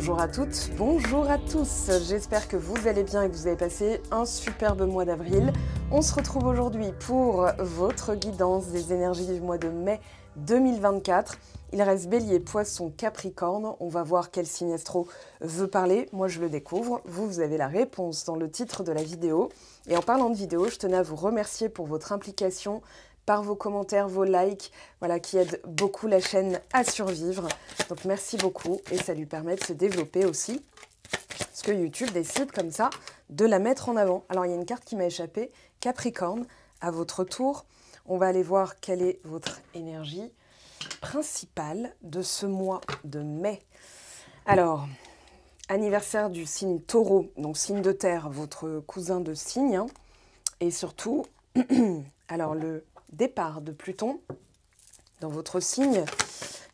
Bonjour à toutes, bonjour à tous. J'espère que vous allez bien et que vous avez passé un superbe mois d'avril. On se retrouve aujourd'hui pour votre guidance des énergies du mois de mai 2024. Il reste Bélier, Poisson, Capricorne. On va voir quel signe astro veut parler. Moi, je le découvre. Vous avez la réponse dans le titre de la vidéo. Et en parlant de vidéo, je tenais à vous remercier pour votre implication par vos commentaires, vos likes, voilà, qui aident beaucoup la chaîne à survivre. Donc merci beaucoup et ça lui permet de se développer aussi, parce que YouTube décide comme ça de la mettre en avant. Alors il y a une carte qui m'a échappé, Capricorne, à votre tour. On va aller voir quelle est votre énergie principale de ce mois de mai. Alors, anniversaire du signe Taureau, donc signe de terre, votre cousin de signe, hein, et surtout, alors le départ de Pluton dans votre signe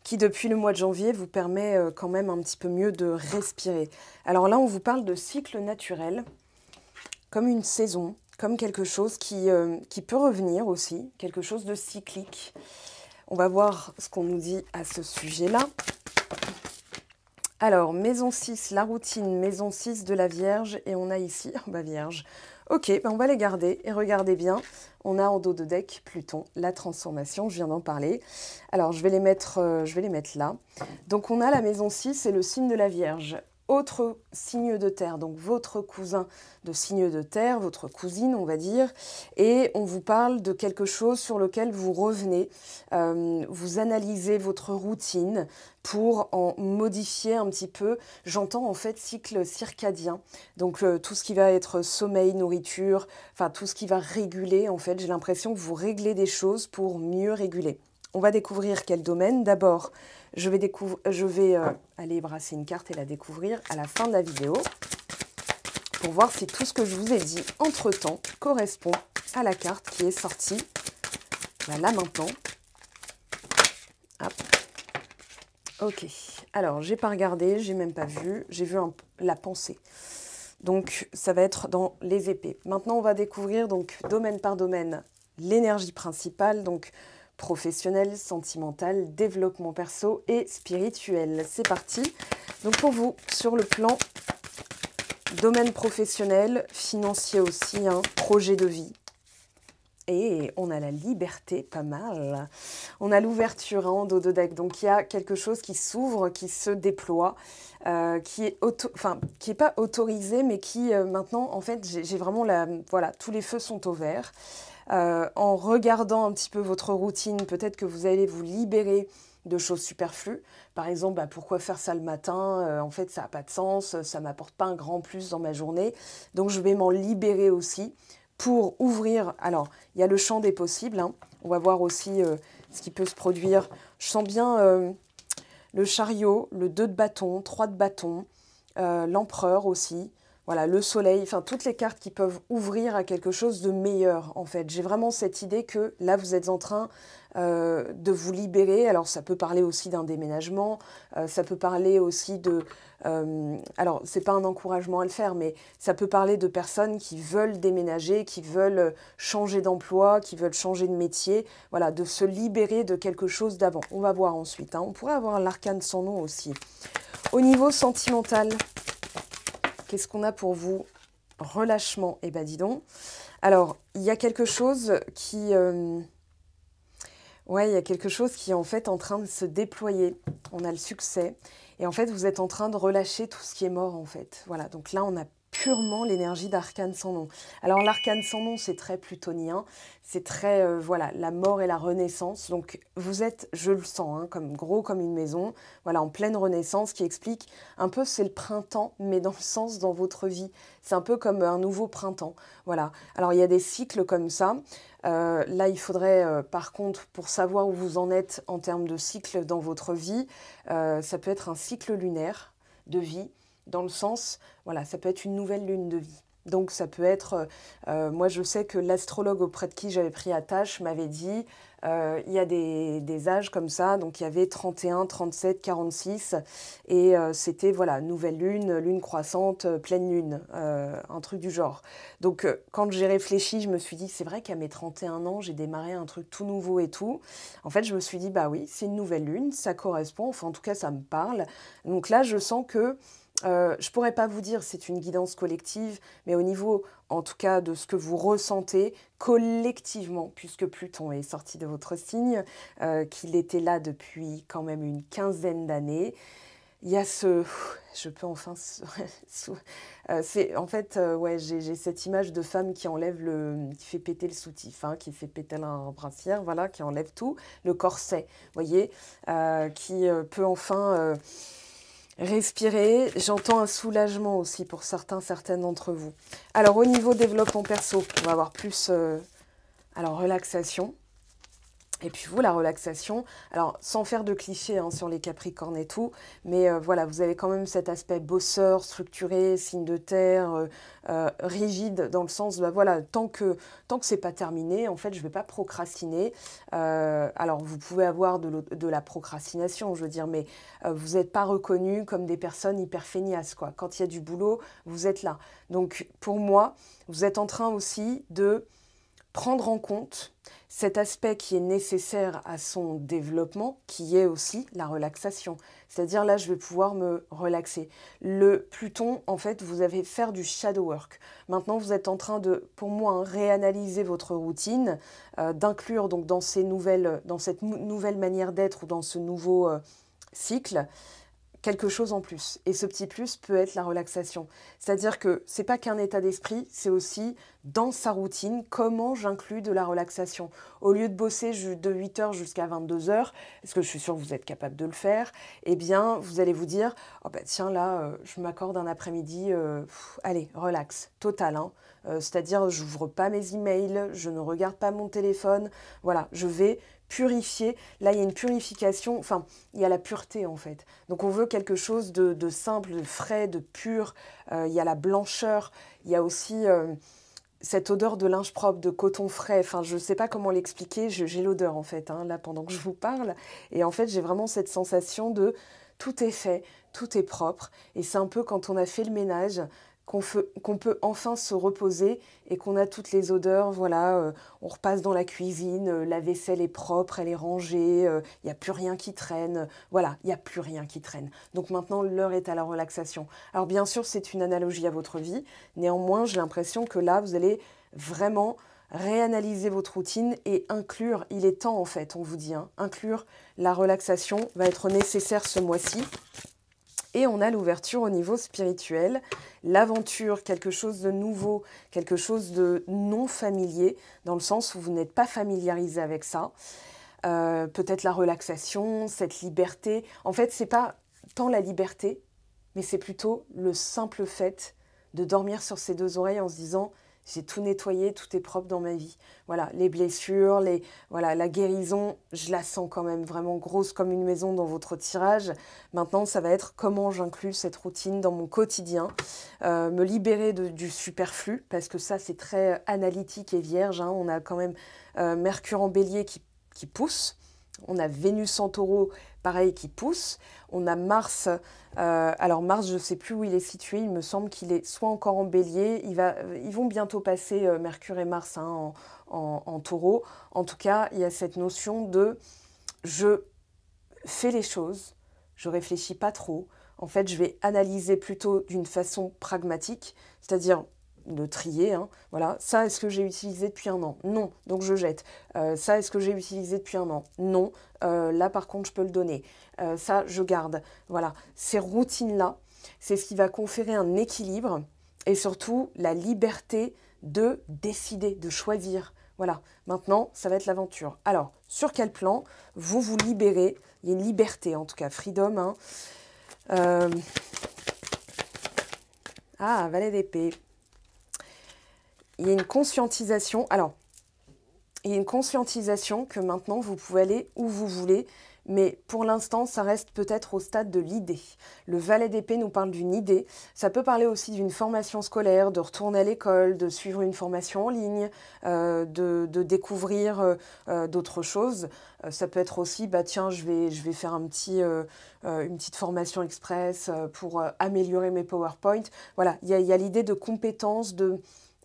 qui depuis le mois de janvier vous permet quand même un petit peu mieux de respirer. Alors là on vous parle de cycle naturel comme une saison, comme quelque chose qui peut revenir aussi, quelque chose de cyclique. On va voir ce qu'on nous dit à ce sujet-là. Alors, maison 6, la routine, maison 6 de la Vierge, et on a ici, Vierge. Ok, on va les garder, et regardez bien, on a en dos de deck Pluton, la transformation, je viens d'en parler. Alors, je vais les mettre là. Donc, on a la maison 6 et le signe de la Vierge. Autre signe de terre, donc votre cousin de signe de terre, votre cousine, on va dire, et on vous parle de quelque chose sur lequel vous revenez, vous analysez votre routine pour en modifier un petit peu. J'entends en fait cycle circadien, donc tout ce qui va être sommeil, nourriture, enfin tout ce qui va réguler, en fait, j'ai l'impression que vous réglez des choses pour mieux réguler. On va découvrir quel domaine. D'abord, je vais aller brasser une carte et la découvrir à la fin de la vidéo pour voir si tout ce que je vous ai dit entre-temps correspond à la carte qui est sortie là maintenant. Hop. Ok. Alors, j'ai pas regardé, j'ai même pas vu, j'ai vu la pensée. Donc, ça va être dans les épées. Maintenant, on va découvrir donc domaine par domaine l'énergie principale, donc professionnel, sentimental, développement perso et spirituel. C'est parti. Donc pour vous, sur le plan domaine professionnel, financier aussi, hein, projet de vie. Et on a la liberté, pas mal. On a l'ouverture, hein, en dos de deck. Donc il y a quelque chose qui s'ouvre, qui se déploie, qui est pas autorisé, mais qui maintenant, en fait, j'ai vraiment voilà, tous les feux sont au vert. En regardant un petit peu votre routine, peut-être que vous allez vous libérer de choses superflues. Par exemple, pourquoi faire ça le matin? En fait, ça n'a pas de sens, ça ne m'apporte pas un grand plus dans ma journée. Donc, je vais m'en libérer aussi pour ouvrir. Alors, il y a le champ des possibles, hein. On va voir aussi ce qui peut se produire. Je sens bien le chariot, le 2 de bâton, 3 de bâton, l'empereur aussi. Voilà, le soleil, enfin toutes les cartes qui peuvent ouvrir à quelque chose de meilleur en fait. J'ai vraiment cette idée que là vous êtes en train de vous libérer. Alors ça peut parler aussi d'un déménagement, ça peut parler aussi de... alors c'est pas un encouragement à le faire, mais ça peut parler de personnes qui veulent déménager, qui veulent changer d'emploi, qui veulent changer de métier. Voilà, de se libérer de quelque chose d'avant. On va voir ensuite, hein. On pourrait avoir l'arcane sans nom aussi. Au niveau sentimental... Qu'est-ce qu'on a pour vous? Relâchement, eh ben dis donc. Alors, il y a quelque chose qui... ouais, il y a quelque chose qui est en fait en train de se déployer. On a le succès. Et en fait, vous êtes en train de relâcher tout ce qui est mort, en fait. Voilà, donc là, on a purement l'énergie d'arcane sans nom. Alors, l'arcane sans nom, c'est très plutonien. C'est très, voilà, la mort et la renaissance. Donc, vous êtes, je le sens, hein, comme gros comme une maison. Voilà, en pleine renaissance, qui explique un peu, c'est le printemps, mais dans le sens dans votre vie. C'est un peu comme un nouveau printemps. Voilà. Alors, il y a des cycles comme ça. Là, il faudrait, par contre, pour savoir où vous en êtes en termes de cycle dans votre vie, ça peut être un cycle lunaire de vie, dans le sens, voilà, ça peut être une nouvelle lune de vie. Donc ça peut être, moi je sais que l'astrologue auprès de qui j'avais pris attache m'avait dit, il y a des âges comme ça, donc il y avait 31, 37, 46, et c'était voilà, nouvelle lune, lune croissante, pleine lune, un truc du genre. Donc quand j'ai réfléchi, je me suis dit, c'est vrai qu'à mes 31 ans, j'ai démarré un truc tout nouveau et tout. En fait, je me suis dit, bah oui, c'est une nouvelle lune, ça correspond, enfin en tout cas ça me parle. Donc là, je sens que Je pourrais pas vous dire, c'est une guidance collective, mais au niveau, en tout cas, de ce que vous ressentez collectivement, puisque Pluton est sorti de votre signe, qu'il était là depuis quand même une quinzaine d'années, il y a ce je peux enfin c'est en fait, ouais, j'ai cette image de femme qui enlève qui fait péter le soutif, hein, qui fait péter la brassière, voilà, qui enlève tout, le corset, voyez? Qui, peut enfin, respirer. J'entends un soulagement aussi pour certaines d'entre vous. Alors au niveau développement perso, on va avoir plus, alors relaxation. Et puis vous, la relaxation, alors sans faire de clichés hein, sur les Capricornes et tout, mais voilà, vous avez quand même cet aspect bosseur, structuré, signe de terre, rigide, dans le sens, bah voilà, tant que c'est pas terminé, en fait, je vais pas procrastiner. Alors vous pouvez avoir de la procrastination, je veux dire, mais vous n'êtes pas reconnus comme des personnes hyper feignasses, quoi. Quand il y a du boulot, vous êtes là. Donc pour moi, vous êtes en train aussi de prendre en compte cet aspect qui est nécessaire à son développement, qui est aussi la relaxation. C'est-à-dire là, je vais pouvoir me relaxer. Le Pluton, en fait, vous allez faire du shadow work. Maintenant, vous êtes en train de, pour moi, hein, réanalyser votre routine, d'inclure donc dans cette nouvelle manière d'être ou dans ce nouveau cycle, quelque chose en plus. Et ce petit plus peut être la relaxation. C'est-à-dire que c'est pas qu'un état d'esprit, c'est aussi dans sa routine, comment j'inclus de la relaxation. Au lieu de bosser de 8 heures jusqu'à 22 heures, parce que je suis sûre que vous êtes capable de le faire, eh bien, vous allez vous dire, oh bah tiens, là, je m'accorde un après-midi, allez, relax, total, hein. C'est-à-dire, je n'ouvre pas mes emails, je ne regarde pas mon téléphone, voilà, je vais purifier. Là, il y a une purification, enfin, il y a la pureté en fait. Donc on veut quelque chose de simple, de frais, de pur. Il y a la blancheur, il y a aussi cette odeur de linge propre, de coton frais. Enfin, je ne sais pas comment l'expliquer, j'ai l'odeur en fait, hein, là pendant que je vous parle. Et en fait, j'ai vraiment cette sensation de tout est fait, tout est propre. Et c'est un peu quand on a fait le ménage, qu'on peut enfin se reposer et qu'on a toutes les odeurs, voilà, on repasse dans la cuisine, la vaisselle est propre, elle est rangée, il n'y a plus rien qui traîne, voilà, il n'y a plus rien qui traîne. Donc maintenant, l'heure est à la relaxation. Alors bien sûr, c'est une analogie à votre vie, néanmoins, j'ai l'impression que là, vous allez vraiment réanalyser votre routine et inclure, il est temps en fait, on vous dit, hein, inclure la relaxation va être nécessaire ce mois-ci. Et on a l'ouverture au niveau spirituel, l'aventure, quelque chose de nouveau, quelque chose de non familier, dans le sens où vous n'êtes pas familiarisé avec ça. Peut-être la relaxation, cette liberté. En fait, c'est pas tant la liberté, mais c'est plutôt le simple fait de dormir sur ses deux oreilles en se disant j'ai tout nettoyé, tout est propre dans ma vie. Voilà, les blessures, voilà, la guérison, je la sens quand même vraiment grosse comme une maison dans votre tirage. Maintenant, ça va être comment j'inclus cette routine dans mon quotidien, me libérer du superflu, parce que ça, c'est très analytique et vierge, hein. On a quand même Mercure en bélier qui pousse. On a Vénus en taureau, pareil, qui pousse. On a Mars, alors Mars, je ne sais plus où il est situé, il me semble qu'il est soit encore en bélier, ils vont bientôt passer Mercure et Mars hein, en taureau. En tout cas, il y a cette notion de je fais les choses, je réfléchis pas trop. En fait, je vais analyser plutôt d'une façon pragmatique, c'est-à-dire de trier, hein. Voilà, ça est-ce que j'ai utilisé depuis un an? Non, donc je jette. Ça est-ce que j'ai utilisé depuis un an? Non, là par contre je peux le donner. Ça je garde. Voilà, ces routines-là, c'est ce qui va conférer un équilibre et surtout la liberté de décider, de choisir. Voilà, maintenant ça va être l'aventure. Alors, sur quel plan vous vous libérez? Il y a une liberté en tout cas, freedom. Hein. Ah, valet d'épée. Il y a une conscientisation. Alors, il y a une conscientisation que maintenant, vous pouvez aller où vous voulez, mais pour l'instant, ça reste peut-être au stade de l'idée. Le valet d'épée nous parle d'une idée. Ça peut parler aussi d'une formation scolaire, de retourner à l'école, de suivre une formation en ligne, de découvrir d'autres choses. Ça peut être aussi, bah tiens, je vais faire une petite formation express pour améliorer mes PowerPoint. Voilà, il y a l'idée de compétences,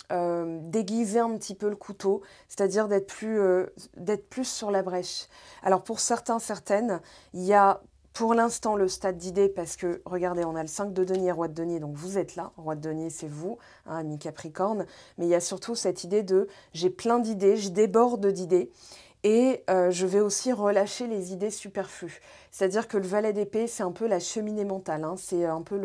déguiser un petit peu le couteau, c'est-à-dire d'être plus sur la brèche. Alors pour certains, certaines, il y a pour l'instant le stade d'idée, parce que regardez, on a le 5 de denier, roi de denier, donc vous êtes là, roi de denier c'est vous, hein, ami Capricorne, mais il y a surtout cette idée de j'ai plein d'idées, je déborde d'idées, et je vais aussi relâcher les idées superflues. C'est-à-dire que le valet d'épée, c'est un peu la cheminée mentale, hein, c'est un peu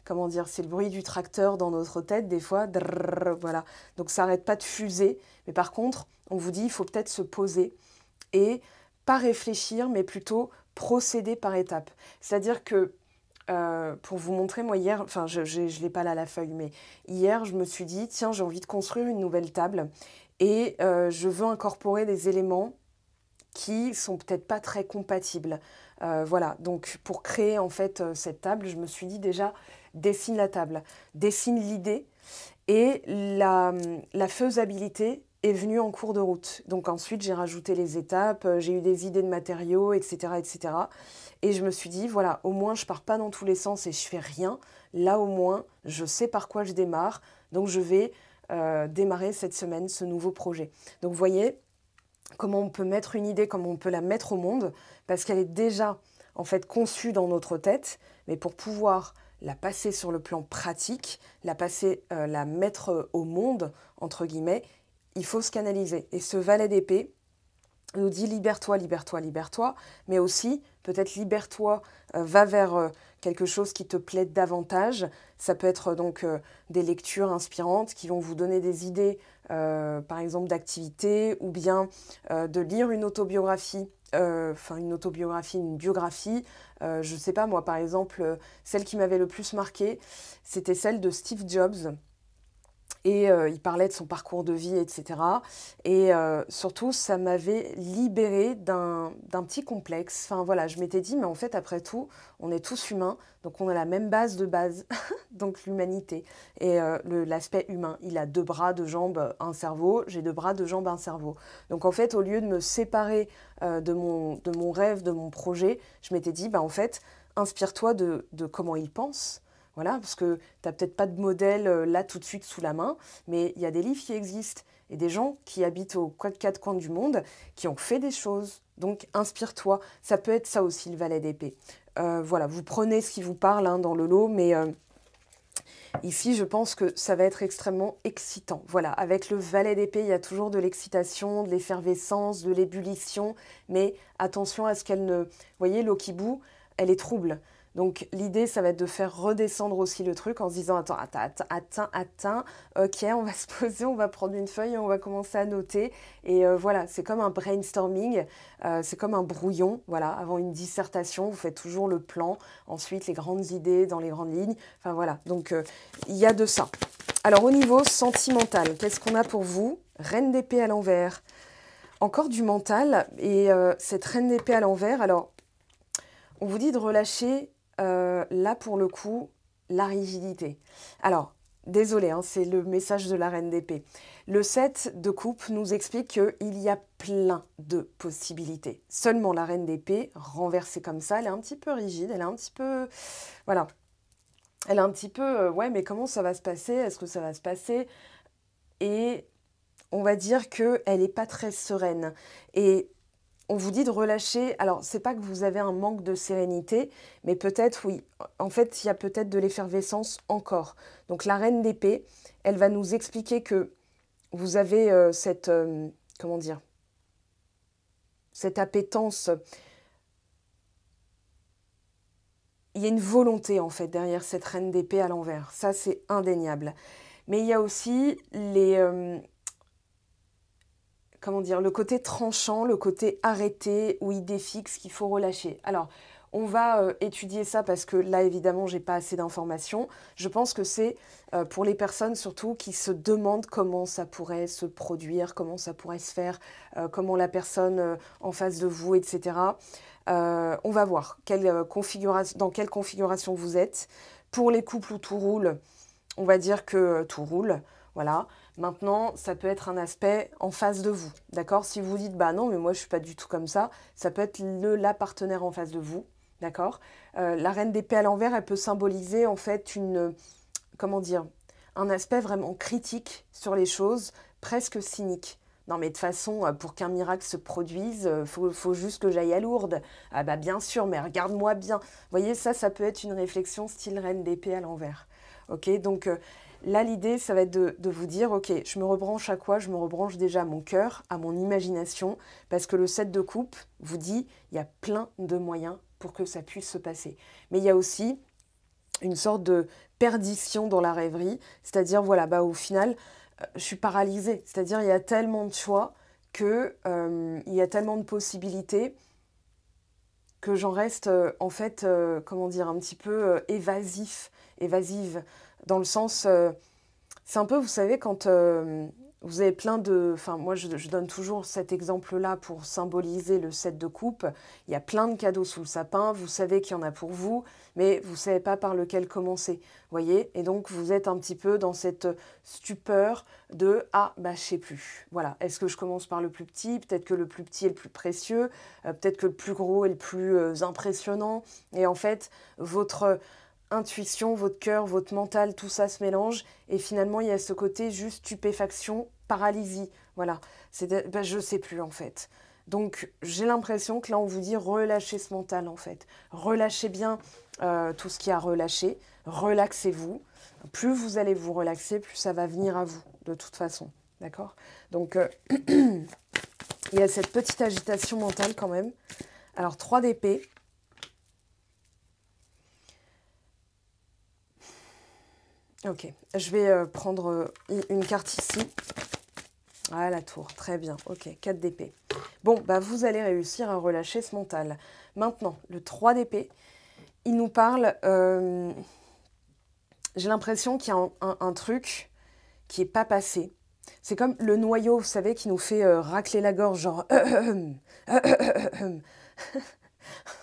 comment dire, c'est le bruit du tracteur dans notre tête des fois, drrr, voilà, donc ça n'arrête pas de fuser, mais par contre, on vous dit, il faut peut-être se poser, et pas réfléchir, mais plutôt procéder par étapes. C'est-à-dire que, pour vous montrer, moi hier, enfin je ne l'ai pas là la feuille, mais hier je me suis dit, tiens, j'ai envie de construire une nouvelle table et je veux incorporer des éléments qui sont peut-être pas très compatibles. Voilà, donc pour créer en fait cette table, je me suis dit déjà, dessine la table, dessine l'idée et la faisabilité est venue en cours de route. Donc ensuite, j'ai rajouté les étapes, j'ai eu des idées de matériaux, etc., etc. Et je me suis dit, voilà, au moins, je pars pas dans tous les sens et je fais rien. Là, au moins, je sais par quoi je démarre. Donc, je vais démarrer cette semaine ce nouveau projet. Donc, vous voyez comment on peut mettre une idée, comment on peut la mettre au monde, parce qu'elle est déjà, en fait, conçue dans notre tête. Mais pour pouvoir la passer sur le plan pratique, la mettre au monde, entre guillemets, il faut se canaliser. Et ce valet d'épée nous dit libère-toi, libère-toi, libère-toi, mais aussi peut-être libère-toi, va vers quelque chose qui te plaît davantage. Ça peut être donc des lectures inspirantes qui vont vous donner des idées, par exemple d'activités, ou bien de lire une autobiographie, une biographie. Je ne sais pas, moi par exemple, celle qui m'avait le plus marquée, c'était celle de Steve Jobs. Et il parlait de son parcours de vie, etc. Et surtout, ça m'avait libérée d'un petit complexe. Enfin voilà, je m'étais dit, mais en fait, après tout, on est tous humains, donc on a la même base de base, donc l'humanité. Et l'aspect humain, il a 2 bras, 2 jambes, un cerveau, j'ai 2 bras, 2 jambes, un cerveau. Donc en fait, au lieu de me séparer de mon rêve, de mon projet, je m'étais dit, bah en fait, inspire-toi de comment il pense. Voilà, parce que tu n'as peut-être pas de modèle là tout de suite sous la main, mais il y a des livres qui existent et des gens qui habitent aux 4 coins du monde qui ont fait des choses. Donc inspire-toi, ça peut être ça aussi le valet d'épée. Voilà, vous prenez ce qui vous parle hein, dans le lot, mais ici je pense que ça va être extrêmement excitant. Voilà, avec le valet d'épée, il y a toujours de l'excitation, de l'effervescence, de l'ébullition, mais attention à ce qu'elle ne... Vous voyez, l'eau qui bout, elle est trouble. Donc l'idée, ça va être de faire redescendre aussi le truc en se disant attends, ok, on va se poser, on va prendre une feuille et on va commencer à noter. Et voilà, c'est comme un brainstorming, c'est comme un brouillon. Voilà, avant une dissertation, vous faites toujours le plan, ensuite les grandes idées dans les grandes lignes. Enfin voilà, donc il y a de ça. Alors au niveau sentimental, qu'est-ce qu'on a pour vous? Reine d'épée à l'envers. Encore du mental et cette reine d'épée à l'envers, alors on vous dit de relâcher là, pour le coup, la rigidité. Alors, désolé, hein, c'est le message de la reine d'épée. Le 7 de coupe nous explique qu'il y a plein de possibilités. Seulement, la reine d'épée, renversée comme ça, elle est un petit peu rigide, elle est un petit peu... Voilà. Elle est un petit peu... ouais, mais comment ça va se passer? Est-ce que ça va se passer? Et on va dire qu'elle n'est pas très sereine. Et on vous dit de relâcher, alors c'est pas que vous avez un manque de sérénité, mais peut-être oui, en fait il y a peut-être de l'effervescence encore. Donc la reine d'épée, elle va nous expliquer que vous avez comment dire, cette appétence, il y a une volonté en fait derrière cette reine d'épée à l'envers, ça c'est indéniable. Mais il y a aussi comment dire, le côté tranchant, le côté arrêté ou idée fixe qu'il faut relâcher. Alors, on va étudier ça parce que là, évidemment, j'ai pas assez d'informations. Je pense que c'est pour les personnes surtout qui se demandent comment ça pourrait se produire, comment ça pourrait se faire, comment la personne en face de vous, etc. On va voir dans quelle configuration vous êtes. Pour les couples où tout roule, on va dire que tout roule, voilà. Maintenant, ça peut être un aspect en face de vous, d'accord? Si vous dites, bah non, mais moi, je suis pas du tout comme ça peut être la partenaire en face de vous, d'accord? La reine d'épée à l'envers, elle peut symboliser, en fait, comment dire, un aspect vraiment critique sur les choses, presque cynique. Non, mais de toute façon, pour qu'un miracle se produise, faut juste que j'aille à Lourdes. Ah bah bien sûr, mais regarde-moi bien. Vous voyez, ça peut être une réflexion style reine d'épée à l'envers. Ok, donc là, l'idée, ça va être de vous dire, ok, je me rebranche à quoi? Je me rebranche déjà à mon cœur, à mon imagination, parce que le 7 de coupe vous dit, il y a plein de moyens pour que ça puisse se passer. Mais il y a aussi une sorte de perdition dans la rêverie, c'est-à-dire, voilà, bah, au final, je suis paralysée. C'est-à-dire, il y a tellement de choix que, il y a tellement de possibilités que j'en reste, en fait, comment dire, un petit peu évasive, dans le sens, c'est un peu, vous savez, quand vous avez plein de... Enfin, moi, je donne toujours cet exemple-là pour symboliser le 7 de coupe. Il y a plein de cadeaux sous le sapin, vous savez qu'il y en a pour vous, mais vous ne savez pas par lequel commencer, voyez? Et donc, vous êtes un petit peu dans cette stupeur de « Ah, bah, je sais plus. » Voilà, est-ce que je commence par le plus petit? Peut-être que le plus petit est le plus précieux, peut-être que le plus gros est le plus impressionnant. Et en fait, votre intuition, votre cœur, votre mental, tout ça se mélange. Et finalement, il y a ce côté juste stupéfaction, paralysie. Voilà, je ne sais plus en fait. Donc, j'ai l'impression que là, on vous dit relâchez ce mental en fait. Relâchez bien tout ce qui a relâché. Relaxez-vous. Plus vous allez vous relaxer, plus ça va venir à vous, de toute façon. D'accord? Donc, il y a cette petite agitation mentale quand même. Alors, 3 d'épée. Ok, je vais prendre une carte ici. Ah, la tour, très bien. Ok, 4 d'épée. Bon, bah vous allez réussir à relâcher ce mental. Maintenant, le 3 d'épée, il nous parle... j'ai l'impression qu'il y a un truc qui n'est pas passé. C'est comme le noyau, vous savez, qui nous fait racler la gorge, genre...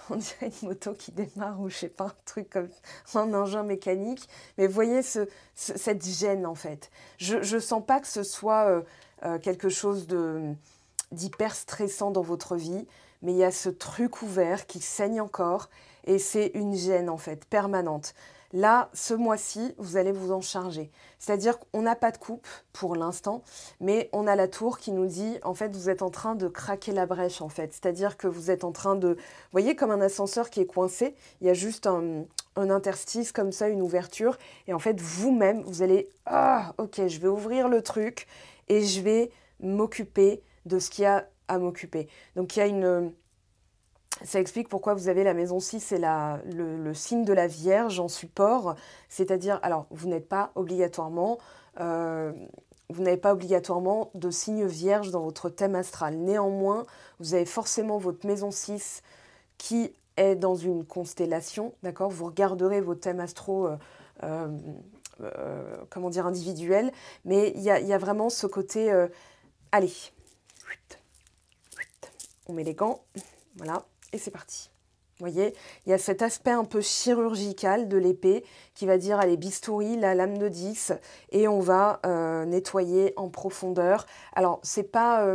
On dirait une moto qui démarre ou je sais pas, un truc comme un engin mécanique. Mais vous voyez cette gêne en fait. Je sens pas que ce soit quelque chose d'hyper stressant dans votre vie, mais il y a ce truc ouvert qui saigne encore et c'est une gêne en fait permanente. Là, ce mois-ci, vous allez vous en charger. C'est-à-dire qu'on n'a pas de coupe pour l'instant, mais on a la tour qui nous dit, en fait, vous êtes en train de craquer la brèche, en fait. C'est-à-dire que vous êtes en train de... Vous voyez, comme un ascenseur qui est coincé, il y a juste un interstice comme ça, une ouverture. Et en fait, vous-même, vous allez... Ah, ok, je vais ouvrir le truc et je vais m'occuper de ce qu'il y a à m'occuper. Donc, il y a une... Ça explique pourquoi vous avez la maison 6 et le signe de la Vierge en support. C'est-à-dire, alors, vous n'avez pas obligatoirement de signe Vierge dans votre thème astral. Néanmoins, vous avez forcément votre maison 6 qui est dans une constellation, d'accord? Vous regarderez vos thèmes astro, comment dire, individuels, mais il y a vraiment ce côté, allez, on met les gants, voilà. Et c'est parti. Vous voyez, il y a cet aspect un peu chirurgical de l'épée qui va dire, allez, bistouri, la lame de 10, et on va nettoyer en profondeur. Alors, ce n'est pas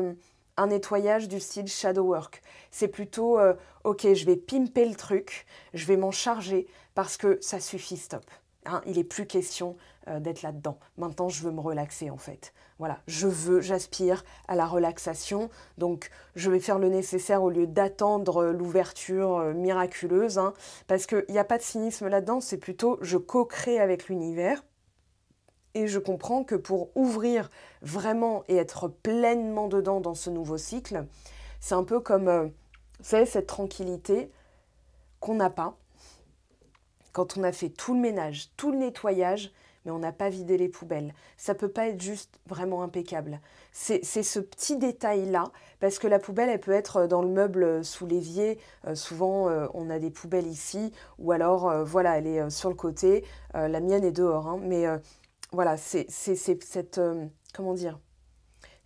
un nettoyage du style shadow work. C'est plutôt, ok, je vais pimper le truc, je vais m'en charger parce que ça suffit, stop. Hein, il n'est plus question d'être là-dedans. Maintenant, je veux me relaxer, en fait. Voilà, j'aspire à la relaxation. Donc, je vais faire le nécessaire au lieu d'attendre l'ouverture miraculeuse. Hein, parce qu'il n'y a pas de cynisme là-dedans, c'est plutôt je co-crée avec l'univers. Et je comprends que pour ouvrir vraiment et être pleinement dedans dans ce nouveau cycle, c'est un peu comme, vous savez, cette tranquillité qu'on n'a pas quand on a fait tout le ménage, tout le nettoyage, mais on n'a pas vidé les poubelles. Ça ne peut pas être juste vraiment impeccable. C'est ce petit détail-là, parce que la poubelle, elle peut être dans le meuble sous l'évier. Souvent, on a des poubelles ici, ou alors, voilà, elle est sur le côté. La mienne est dehors, hein, mais voilà, c'est cette, comment dire,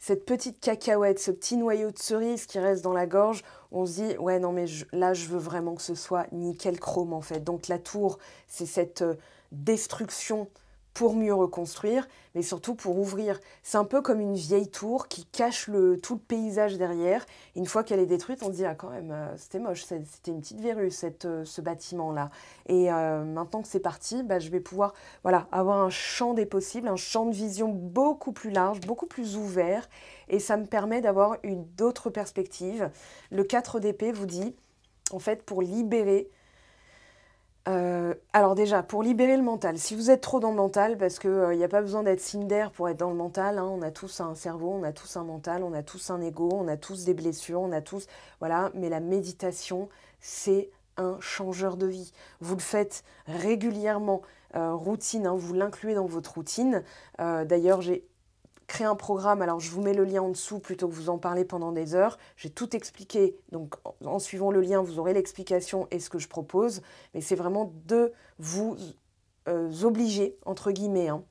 cette petite cacahuète, ce petit noyau de cerise qui reste dans la gorge, on se dit, ouais, non, mais là, je veux vraiment que ce soit nickel chrome, en fait. Donc, la tour, c'est cette destruction pour mieux reconstruire, mais surtout pour ouvrir. C'est un peu comme une vieille tour qui cache tout le paysage derrière. Une fois qu'elle est détruite, on se dit, ah quand même, c'était moche, c'était une petite verrue, ce bâtiment-là. Et maintenant que c'est parti, bah, je vais pouvoir voilà, avoir un champ des possibles, un champ de vision beaucoup plus large, beaucoup plus ouvert, et ça me permet d'avoir d'autres perspectives. Le 4 d'épée vous dit, en fait, pour libérer alors déjà, pour libérer le mental, si vous êtes trop dans le mental, parce qu'il n'y a pas besoin d'être Cinder pour être dans le mental, hein, on a tous un cerveau, on a tous un mental, on a tous un ego, on a tous des blessures, on a tous... Voilà, mais la méditation, c'est un changeur de vie. Vous le faites régulièrement, routine, hein, vous l'incluez dans votre routine. D'ailleurs, j'ai créer un programme, alors je vous mets le lien en dessous plutôt que vous en parler pendant des heures. J'ai tout expliqué, donc en suivant le lien, vous aurez l'explication et ce que je propose. Mais c'est vraiment de vous obliger, entre guillemets, hein,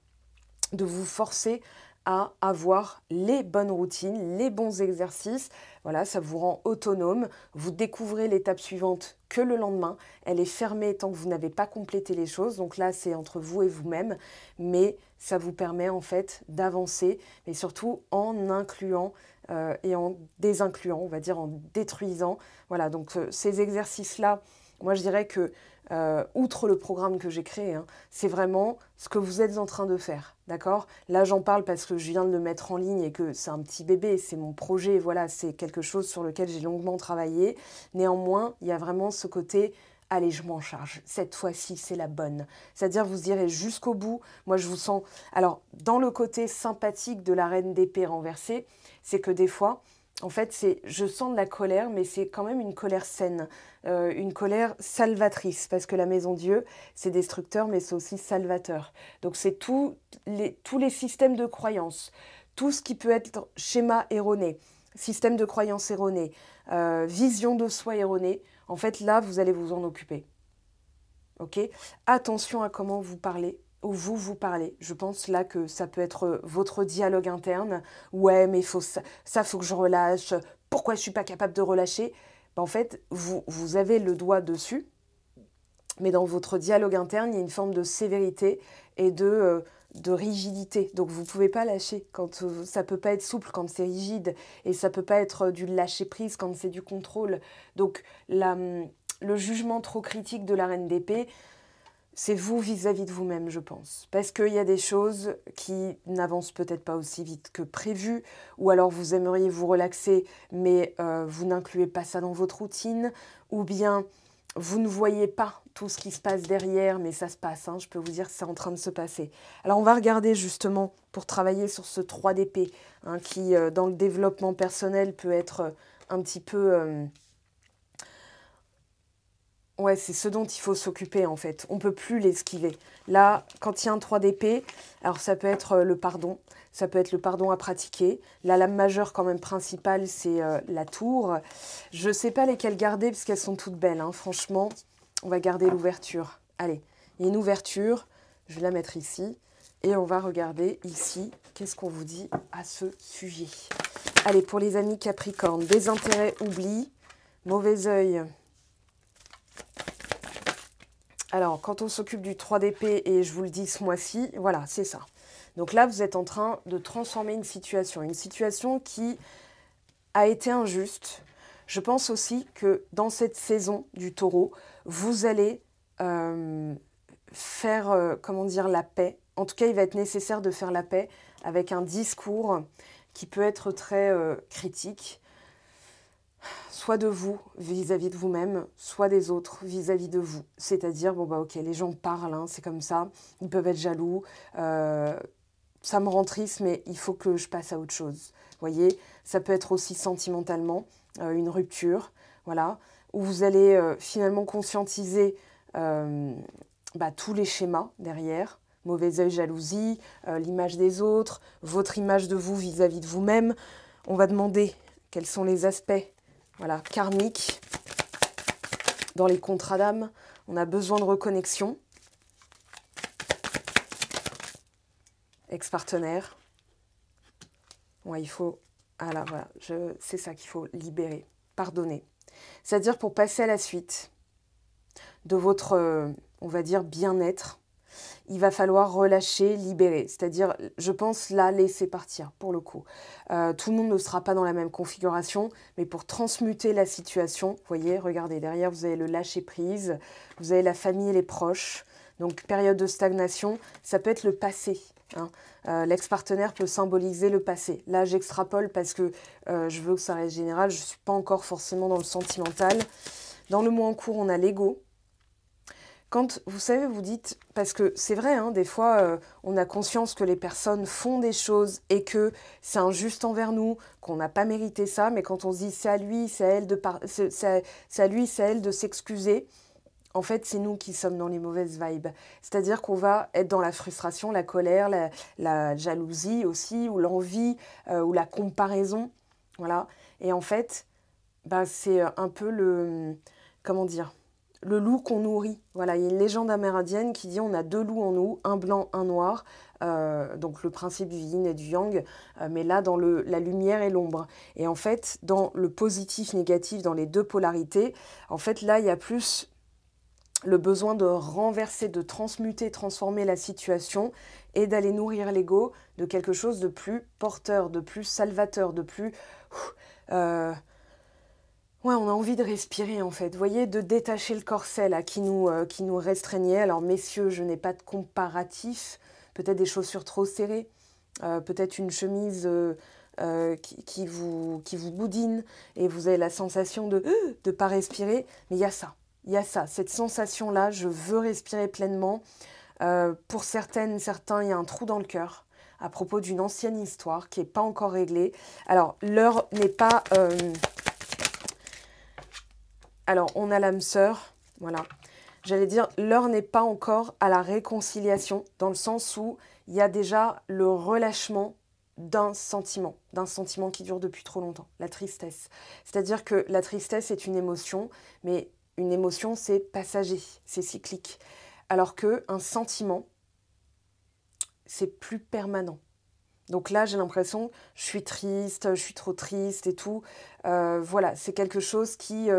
de vous forcer à avoir les bonnes routines, les bons exercices. Voilà, ça vous rend autonome. Vous découvrez l'étape suivante que le lendemain. Elle est fermée tant que vous n'avez pas complété les choses. Donc là, c'est entre vous et vous-même. Mais ça vous permet en fait d'avancer, mais surtout en incluant et en désincluant, on va dire en détruisant. Voilà, donc ces exercices-là, moi je dirais que outre le programme que j'ai créé, hein, c'est vraiment ce que vous êtes en train de faire, d'accord? Là, j'en parle parce que je viens de le mettre en ligne et que c'est un petit bébé, c'est mon projet, voilà, c'est quelque chose sur lequel j'ai longuement travaillé. Néanmoins, il y a vraiment ce côté, allez, je m'en charge, cette fois-ci, c'est la bonne. C'est-à-dire, vous irez jusqu'au bout. Moi, je vous sens... Alors, dans le côté sympathique de la reine d'épée renversée, c'est que des fois... En fait, je sens de la colère, mais c'est quand même une colère saine, une colère salvatrice, parce que la maison Dieu, c'est destructeur, mais c'est aussi salvateur. Donc c'est tous les systèmes de croyances, tout ce qui peut être schéma erroné, système de croyances erroné, vision de soi erronée. En fait, là, vous allez vous en occuper. Ok ? Attention à comment vous parlez. Où vous parlez. Je pense là que ça peut être votre dialogue interne. Ouais, mais faut ça faut que je relâche. Pourquoi je suis pas capable de relâcher? Ben, en fait, vous avez le doigt dessus, mais dans votre dialogue interne, il y a une forme de sévérité et de rigidité. Donc vous ne pouvez pas lâcher. Ça ne peut pas être souple quand c'est rigide, et ça ne peut pas être du lâcher-prise quand c'est du contrôle. Donc le jugement trop critique de la reine d'épée, c'est vous vis-à-vis de vous-même, je pense. Parce qu'il y a des choses qui n'avancent peut-être pas aussi vite que prévu, ou alors vous aimeriez vous relaxer, mais vous n'incluez pas ça dans votre routine, ou bien vous ne voyez pas tout ce qui se passe derrière, mais ça se passe, hein, je peux vous dire que c'est en train de se passer. Alors on va regarder justement pour travailler sur ce 3 d'épée, hein, qui dans le développement personnel peut être un petit peu... Ouais, c'est ce dont il faut s'occuper en fait. On ne peut plus l'esquiver. Là, quand il y a un 3 d'épée, alors ça peut être le pardon. Ça peut être le pardon à pratiquer. La lame majeure quand même principale, c'est la tour. Je ne sais pas lesquelles garder parce qu'elles sont toutes belles, hein. Franchement, on va garder l'ouverture. Allez, il y a une ouverture. Je vais la mettre ici. Et on va regarder ici, qu'est-ce qu'on vous dit à ce sujet. Allez, pour les amis Capricorne, désintérêt, oubli, mauvais œil. Alors, quand on s'occupe du 3 d'épée, et je vous le dis ce mois-ci, voilà, c'est ça. Donc là, vous êtes en train de transformer une situation qui a été injuste. Je pense aussi que dans cette saison du taureau, vous allez faire, comment dire, la paix. En tout cas, il va être nécessaire de faire la paix avec un discours qui peut être très critique, soit de vous vis-à-vis de vous-même, soit des autres vis-à-vis de vous. C'est-à-dire, bon bah ok, les gens parlent, hein, c'est comme ça, ils peuvent être jaloux, ça me rend triste, mais il faut que je passe à autre chose. Vous voyez, ça peut être aussi sentimentalement, une rupture, voilà, où vous allez finalement conscientiser tous les schémas derrière, mauvais œil, jalousie, l'image des autres, votre image de vous vis-à-vis de vous-même. On va demander quels sont les aspects, voilà, karmiques dans les contrats d'âme. On a besoin de reconnexion. Ex-partenaire. Ouais, il faut... Ah là, voilà, c'est ça qu'il faut libérer, pardonner. C'est-à-dire pour passer à la suite de votre, on va dire, bien-être, il va falloir relâcher, libérer. C'est-à-dire, je pense, là, laisser partir, pour le coup. Tout le monde ne sera pas dans la même configuration, mais pour transmuter la situation, vous voyez, regardez, derrière, vous avez le lâcher-prise, vous avez la famille et les proches. Donc, période de stagnation, ça peut être le passé. Hein. L'ex-partenaire peut symboliser le passé. Là, j'extrapole parce que je veux que ça reste général. Je ne suis pas encore forcément dans le sentimental. Dans le mois en cours, on a l'ego. Quand, vous savez, vous dites, parce que c'est vrai, hein, des fois, on a conscience que les personnes font des choses et que c'est injuste envers nous, qu'on n'a pas mérité ça, mais quand on se dit c'est à lui, c'est à elle c'est à lui, c'est à elle de s'excuser, en fait, c'est nous qui sommes dans les mauvaises vibes. C'est-à-dire qu'on va être dans la frustration, la colère, la jalousie aussi, ou l'envie, ou la comparaison, voilà. Et en fait, bah, c'est un peu le... Comment dire ? Le loup qu'on nourrit. Voilà, il y a une légende amérindienne qui dit on a 2 loups en nous, un blanc, un noir. Donc le principe du yin et du yang, mais là dans la lumière et l'ombre. Et en fait, dans le positif, négatif, dans les 2 polarités, en fait là il y a plus le besoin de renverser, de transmuter, transformer la situation et d'aller nourrir l'ego de quelque chose de plus porteur, de plus salvateur, de plus... Ouais, on a envie de respirer en fait, vous voyez, de détacher le corset là, qui nous restreignait. Alors messieurs, je n'ai pas de comparatif, peut-être des chaussures trop serrées, peut-être une chemise qui vous boudine et vous avez la sensation de ne pas respirer, mais il y a ça, cette sensation-là, je veux respirer pleinement. Pour certains, il y a un trou dans le cœur à propos d'une ancienne histoire qui n'est pas encore réglée. Alors, l'heure n'est pas... Alors, on a l'âme sœur, voilà. J'allais dire, l'heure n'est pas encore à la réconciliation, dans le sens où il y a déjà le relâchement d'un sentiment qui dure depuis trop longtemps, la tristesse. C'est-à-dire que la tristesse est une émotion, mais une émotion, c'est passager, c'est cyclique. Alors qu'un sentiment, c'est plus permanent. Donc là, j'ai l'impression, je suis triste, je suis trop triste et tout. Voilà, c'est quelque chose qui,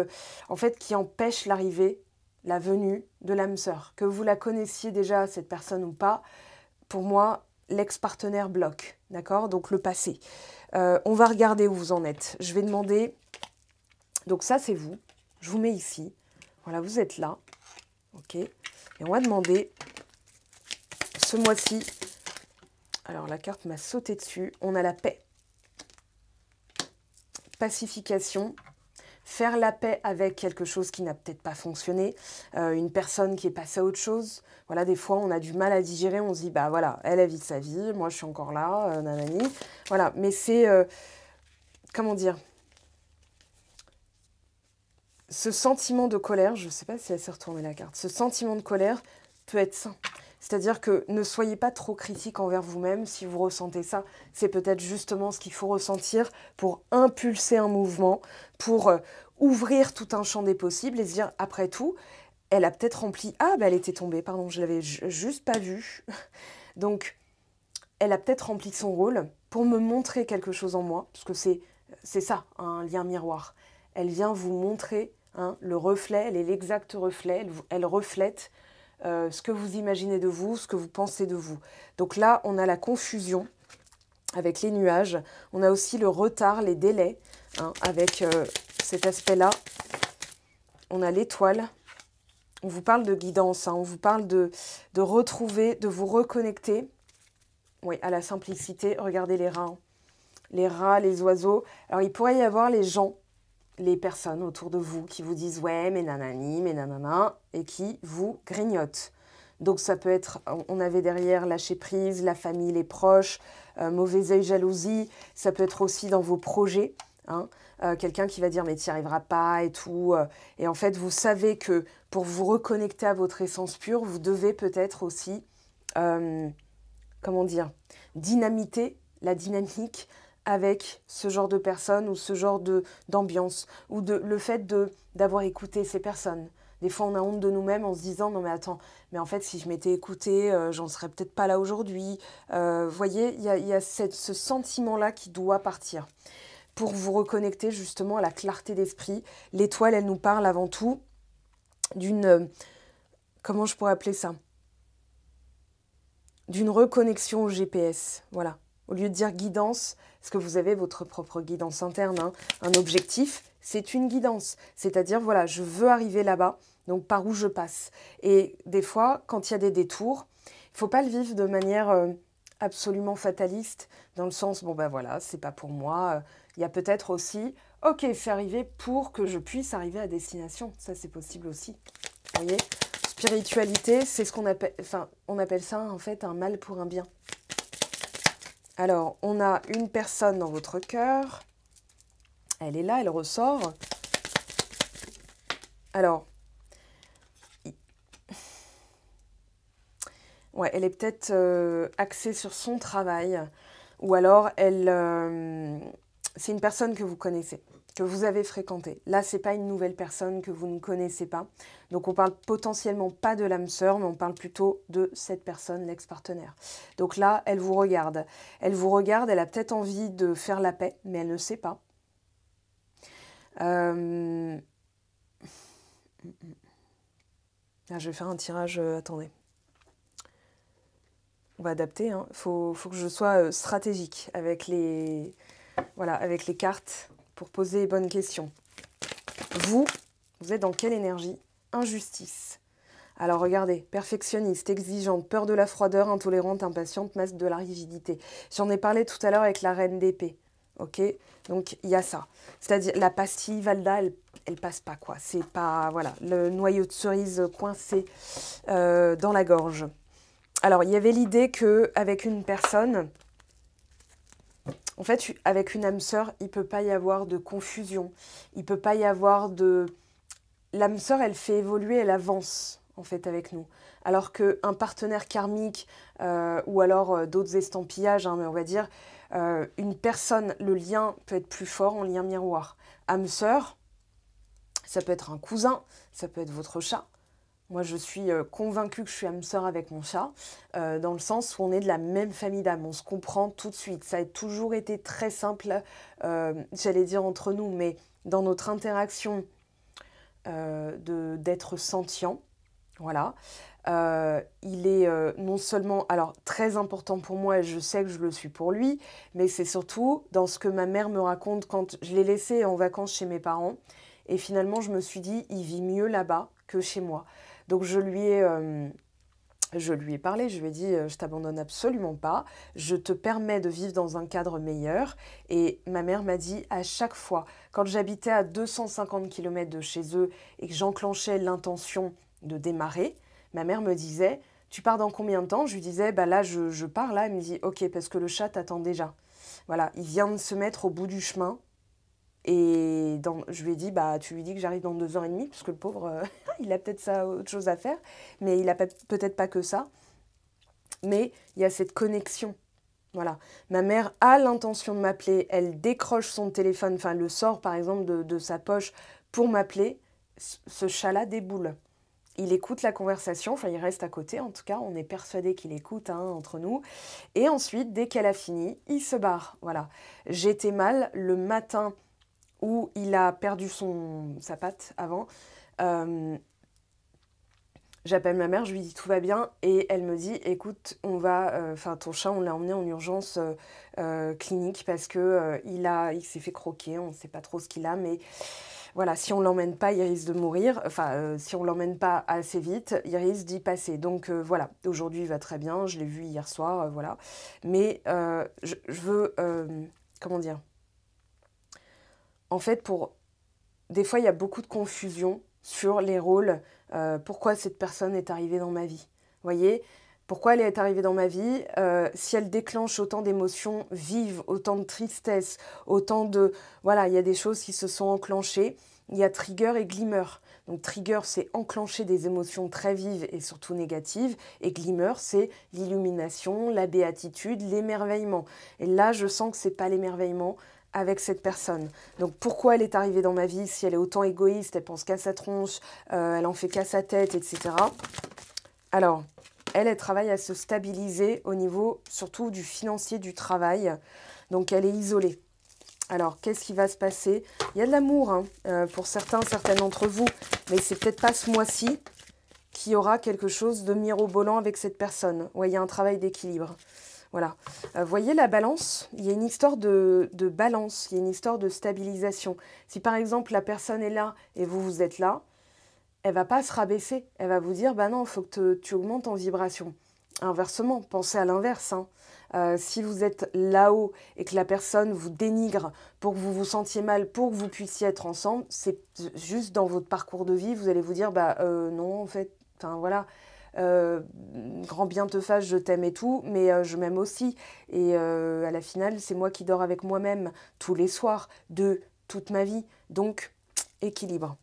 en fait, qui empêche l'arrivée, la venue de l'âme sœur. Que vous la connaissiez déjà, cette personne ou pas, pour moi, l'ex-partenaire bloque, d'accord? Donc le passé. On va regarder où vous en êtes. Je vais demander... Donc ça, c'est vous. Je vous mets ici. Voilà, vous êtes là. OK. Et on va demander, ce mois-ci... Alors, la carte m'a sauté dessus. On a la paix. Pacification. Faire la paix avec quelque chose qui n'a peut-être pas fonctionné. Une personne qui est passée à autre chose. Voilà, des fois, on a du mal à digérer. On se dit, bah voilà, elle a vit sa vie. Moi, je suis encore là. Nanani. Voilà, mais c'est... comment dire ? Ce sentiment de colère, je ne sais pas si elle s'est retournée la carte. Ce sentiment de colère peut être sain. C'est-à-dire que ne soyez pas trop critique envers vous-même si vous ressentez ça. C'est peut-être justement ce qu'il faut ressentir pour impulser un mouvement, pour ouvrir tout un champ des possibles et se dire, après tout, elle a peut-être rempli... Ah, bah elle était tombée, pardon, je l'avais juste pas vue. Donc, elle a peut-être rempli son rôle pour me montrer quelque chose en moi, parce que c'est ça, un lien miroir. Elle vient vous montrer le reflet, elle est l'exact reflet, elle reflète ce que vous imaginez de vous, ce que vous pensez de vous. Donc là, on a la confusion avec les nuages. On a aussi le retard, les délais, avec cet aspect-là. On a l'étoile. On vous parle de guidance, on vous parle de retrouver, de vous reconnecter à la simplicité. Regardez les rats, les oiseaux. Alors, il pourrait y avoir les gens, les personnes autour de vous qui vous disent « ouais, mais nanani, mais nanana » et qui vous grignotent. Donc ça peut être, on avait derrière lâcher prise, la famille, les proches, mauvais œil, jalousie. Ça peut être aussi dans vos projets, quelqu'un qui va dire « mais tu n'y arriveras pas » et tout. Et en fait, vous savez que pour vous reconnecter à votre essence pure, vous devez peut-être aussi, comment dire, dynamiter la dynamique avec ce genre de personnes ou ce genre d'ambiance ou le fait d'avoir écouté ces personnes. Des fois, on a honte de nous-mêmes en se disant « non mais attends, mais en fait, si je m'étais écoutée, j'en serais peut-être pas là aujourd'hui. » Voyez, il y a ce sentiment-là qui doit partir. Pour vous reconnecter justement à la clarté d'esprit, l'étoile, elle nous parle avant tout d'une... comment je pourrais appeler ça ? d'une reconnexion au GPS. Voilà. Au lieu de dire guidance, parce que vous avez votre propre guidance interne, hein, un objectif, c'est une guidance. C'est-à-dire, voilà, je veux arriver là-bas, donc par où je passe. Et des fois, quand il y a des détours, il ne faut pas le vivre de manière absolument fataliste, dans le sens, bon ben voilà, c'est pas pour moi. Il y a peut-être aussi, ok, c'est arrivé pour que je puisse arriver à destination. Ça, c'est possible aussi. Vous voyez ? Spiritualité, c'est ce qu'on appelle, enfin, on appelle ça en fait un mal pour un bien. Alors, on a une personne dans votre cœur. Elle est là, elle ressort. Alors, ouais, elle est peut-être axée sur son travail. Ou alors, c'est une personne que vous connaissez, que vous avez fréquentée. Là, ce n'est pas une nouvelle personne que vous ne connaissez pas. Donc, on parle potentiellement pas de l'âme sœur, mais on parle plutôt de cette personne, l'ex-partenaire. Donc là, elle vous regarde. Elle vous regarde, elle a peut-être envie de faire la paix, mais elle ne sait pas. Là, je vais faire un tirage, attendez. On va adapter, hein. Faut que je sois stratégique avec les cartes pour poser les bonnes questions. Vous êtes dans quelle énergie? Injustice. Alors regardez, perfectionniste, exigeante, peur de la froideur, intolérante, impatiente, masque de la rigidité. J'en ai parlé tout à l'heure avec la reine d'épée. Ok, donc il y a ça. C'est-à-dire la pastille Valda, elle passe pas quoi. C'est pas, voilà, le noyau de cerise coincé dans la gorge. Alors il y avait l'idée que avec une personne, en fait, avec une âme sœur, il peut pas y avoir de confusion. Il peut pas y avoir de... L'âme sœur, elle fait évoluer, elle avance en fait avec nous. Alors qu'un partenaire karmique ou alors d'autres estampillages, hein, mais on va dire, une personne, le lien peut être plus fort en lien miroir. Âme sœur, ça peut être un cousin, ça peut être votre chat. Moi, je suis convaincue que je suis âme sœur avec mon chat, dans le sens où on est de la même famille d'âme, on se comprend tout de suite. Ça a toujours été très simple, j'allais dire entre nous, mais dans notre interaction d'être sentient, voilà. Il est non seulement alors très important pour moi et je sais que je le suis pour lui, mais c'est surtout dans ce que ma mère me raconte quand je l'ai laissé en vacances chez mes parents et finalement je me suis dit il vit mieux là-bas que chez moi. Donc je lui ai parlé, je lui ai dit je t'abandonne absolument pas, je te permets de vivre dans un cadre meilleur. Et ma mère m'a dit à chaque fois, quand j'habitais à 250 km de chez eux et que j'enclenchais l'intention de démarrer, ma mère me disait tu pars dans combien de temps? Je lui disais bah là je pars là, elle me dit ok parce que le chat t'attend déjà. Voilà, il vient de se mettre au bout du chemin. Et je lui ai dit, bah, tu lui dis que j'arrive dans 2 h30, parce que le pauvre, il a peut-être ça, autre chose à faire, mais il n'a peut-être pas que ça. Mais il y a cette connexion. Voilà. Ma mère a l'intention de m'appeler, elle décroche son téléphone, enfin, le sort par exemple de sa poche pour m'appeler. Ce chat-là déboule. Il écoute la conversation, enfin il reste à côté en tout cas, on est persuadé qu'il écoute hein, entre nous. Et ensuite, dès qu'elle a fini, il se barre. Voilà. J'étais mal le matin où il a perdu sa patte avant. J'appelle ma mère, je lui dis tout va bien et elle me dit écoute, ton chat on l'a emmené en urgence clinique parce que il s'est fait croquer, on ne sait pas trop ce qu'il a, mais voilà, si on l'emmène pas, il risque de mourir. Enfin, si on l'emmène pas assez vite, il risque d'y passer. Donc voilà, aujourd'hui il va très bien, je l'ai vu hier soir, voilà. Mais je veux, comment dire? En fait, des fois, il y a beaucoup de confusion sur les rôles. Pourquoi cette personne est arrivée dans ma vie? Vous voyez? Pourquoi elle est arrivée dans ma vie? Si elle déclenche autant d'émotions vives, autant de tristesse, autant de... Voilà, il y a des choses qui se sont enclenchées. Il y a trigger et glimmer. Donc trigger, c'est enclencher des émotions très vives et surtout négatives. Et glimmer, c'est l'illumination, la béatitude, l'émerveillement. Et là, je sens que ce n'est pas l'émerveillement avec cette personne. Donc pourquoi elle est arrivée dans ma vie si elle est autant égoïste, elle pense qu'à sa tronche, elle en fait qu'à sa tête, etc. Alors, elle travaille à se stabiliser au niveau surtout du financier, du travail. Donc elle est isolée. Alors, qu'est-ce qui va se passer? Il y a de l'amour hein, pour certaines d'entre vous, mais c'est peut-être pas ce mois-ci qu'il y aura quelque chose de mirobolant avec cette personne. Ouais, il y a un travail d'équilibre. Voilà. Voyez la balance, il y a une histoire de balance, il y a une histoire de stabilisation. Si par exemple la personne est là et vous êtes là, elle va pas se rabaisser. Elle va vous dire, bah non, il faut que tu augmentes en vibration. Inversement, pensez à l'inverse. Hein. Si vous êtes là-haut et que la personne vous dénigre pour que vous vous sentiez mal, pour que vous puissiez être ensemble, c'est juste dans votre parcours de vie, vous allez vous dire, bah non, en fait, enfin voilà, grand bien te fasse, je t'aime et tout, mais je m'aime aussi. Et à la finale, c'est moi qui dors avec moi-même tous les soirs de toute ma vie. Donc, équilibre.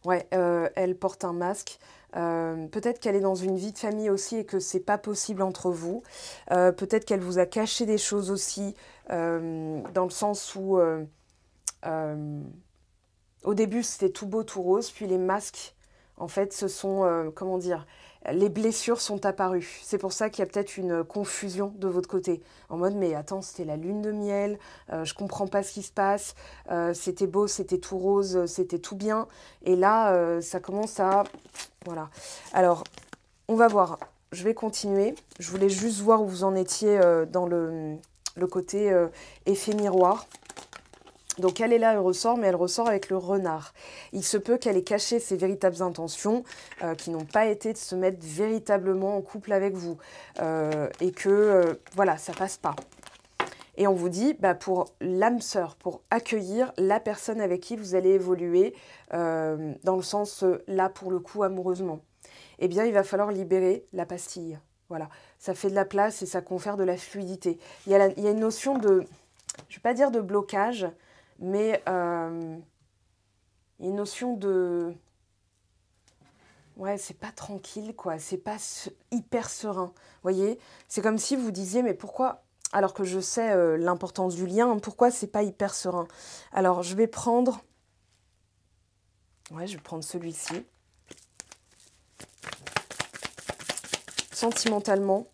Ouais, elle porte un masque. Peut-être qu'elle est dans une vie de famille aussi et que c'est pas possible entre vous. Peut-être qu'elle vous a caché des choses aussi, dans le sens où au début c'était tout beau, tout rose, puis les masques, en fait, ce sont, comment dire, les blessures sont apparues. C'est pour ça qu'il y a peut-être une confusion de votre côté. En mode, mais attends, c'était la lune de miel, je comprends pas ce qui se passe, c'était beau, c'était tout rose, c'était tout bien. Et là, ça commence à... Voilà. Alors, on va voir. Je vais continuer. Je voulais juste voir où vous en étiez dans le côté effet miroir. Donc elle est là, elle ressort, mais elle ressort avec le renard. Il se peut qu'elle ait caché ses véritables intentions, qui n'ont pas été de se mettre véritablement en couple avec vous. Et que, voilà, ça passe pas. Et on vous dit, bah, pour l'âme sœur, pour accueillir la personne avec qui vous allez évoluer, dans le sens, là, pour le coup, amoureusement, eh bien, il va falloir libérer la pastille. Voilà, ça fait de la place et ça confère de la fluidité. Il y a une notion de, je ne vais pas dire de blocage, mais une notion de... Ouais, c'est pas tranquille, quoi. C'est pas hyper serein. Vous voyez, c'est comme si vous disiez, mais pourquoi, alors que je sais l'importance du lien, hein, pourquoi c'est pas hyper serein? Alors, je vais prendre... Ouais, je vais prendre celui-ci. Sentimentalement,